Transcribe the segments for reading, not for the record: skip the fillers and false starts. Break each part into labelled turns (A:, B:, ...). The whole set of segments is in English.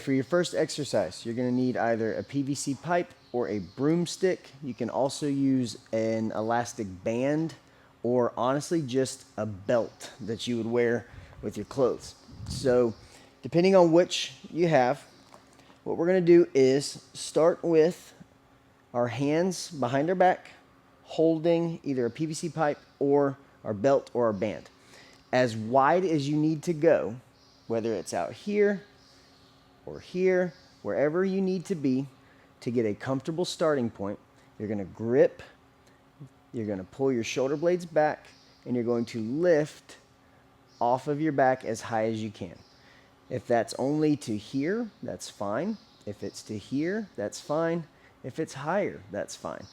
A: For your first exercise, you're going to need either a PVC pipe or a broomstick. You can also use an elastic band or honestly just a belt that you would wear with your clothes. So depending on which you have, what we're going to do is start with our hands behind our back, holding either a PVC pipe or our belt or our band. As wide as you need to go, whether it's out here or here, wherever you need to be to get a comfortable starting point, you're going to grip, you're going to pull your shoulder blades back, and you're going to lift off of your back as high as you can. If that's only to here, that's fine. If it's to here, that's fine. If it's higher, that's fine.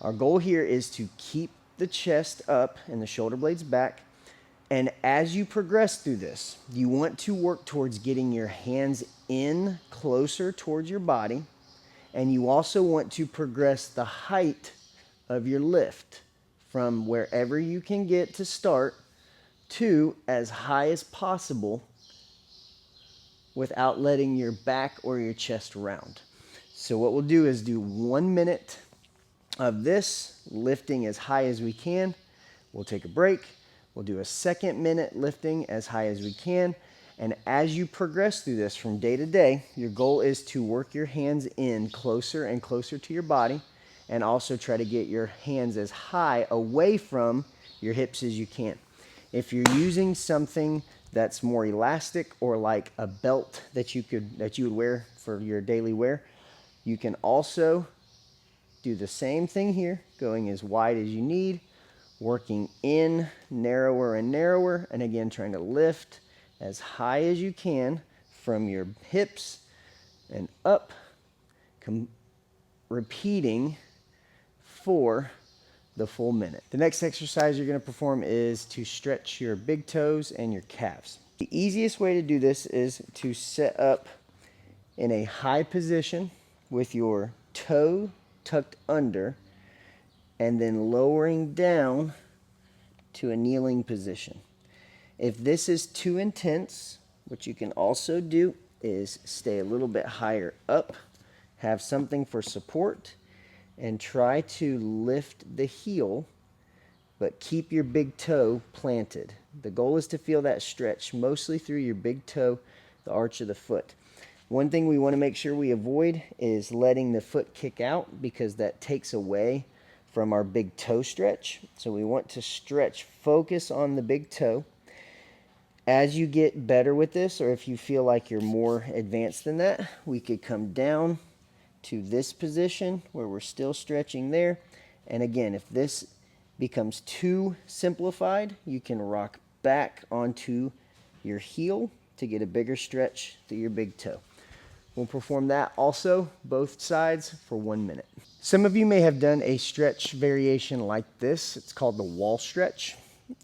A: Our goal here is to keep the chest up and the shoulder blades back. And as you progress through this, you want to work towards getting your hands in closer towards your body. And you also want to progress the height of your lift from wherever you can get to start to as high as possible without letting your back or your chest round. So what we'll do is do 1 minute of this, lifting as high as we can. We'll take a break. We'll do a 2nd minute lifting as high as we can. And as you progress through this from day to day, your goal is to work your hands in closer and closer to your body, and also try to get your hands as high away from your hips as you can. If you're using something that's more elastic or like a belt that you would wear for your daily wear, you can also do the same thing here, going as wide as you need, working in narrower and narrower, and again trying to lift as high as you can from your hips and up, repeating for the full minute. The next exercise you're going to perform is to stretch your big toes and your calves. The easiest way to do this is to set up in a high position with your toe tucked under and then lowering down to a kneeling position. If this is too intense, what you can also do is stay a little bit higher up, have something for support, and try to lift the heel, but keep your big toe planted. The goal is to feel that stretch mostly through your big toe, the arch of the foot. One thing we want to make sure we avoid is letting the foot kick out, because that takes away from our big toe stretch. So we want to stretch, focus on the big toe. As you get better with this, or if you feel like you're more advanced than that, we could come down to this position where we're still stretching there. And again, if this becomes too simplified, you can rock back onto your heel to get a bigger stretch through your big toe. We'll perform that also, both sides, for 1 minute. Some of you may have done a stretch variation like this. It's called the wall stretch.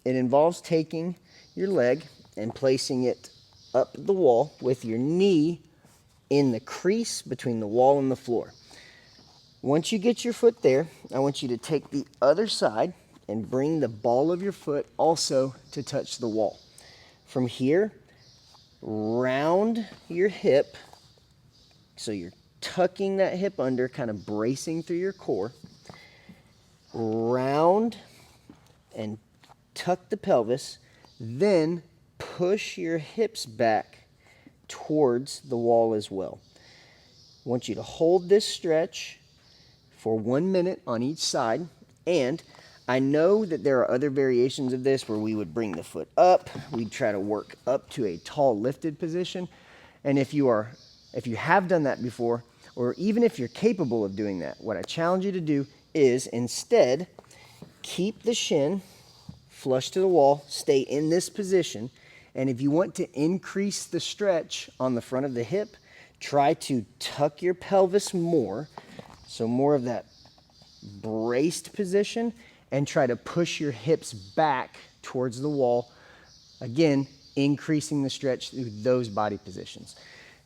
A: It involves taking your leg and placing it up the wall with your knee in the crease between the wall and the floor. Once you get your foot there, I want you to take the other side and bring the ball of your foot also to touch the wall. From here, round your hip, so you're tucking that hip under, kind of bracing through your core. Round and tuck the pelvis, then push your hips back towards the wall as well. I want you to hold this stretch for 1 minute on each side. And I know that there are other variations of this where we would bring the foot up, we'd try to work up to a tall lifted position. And if you have done that before, or even if you're capable of doing that, what I challenge you to do is instead keep the shin flush to the wall, stay in this position, and if you want to increase the stretch on the front of the hip, try to tuck your pelvis more, so more of that braced position, and try to push your hips back towards the wall, again, increasing the stretch through those body positions.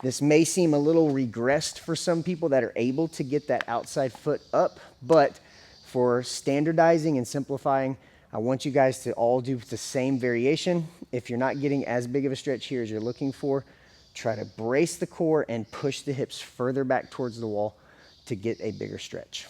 A: This may seem a little regressed for some people that are able to get that outside foot up, but for standardizing and simplifying, I want you guys to all do the same variation. If you're not getting as big of a stretch here as you're looking for, Try to brace the core and push the hips further back towards the wall to get a bigger stretch.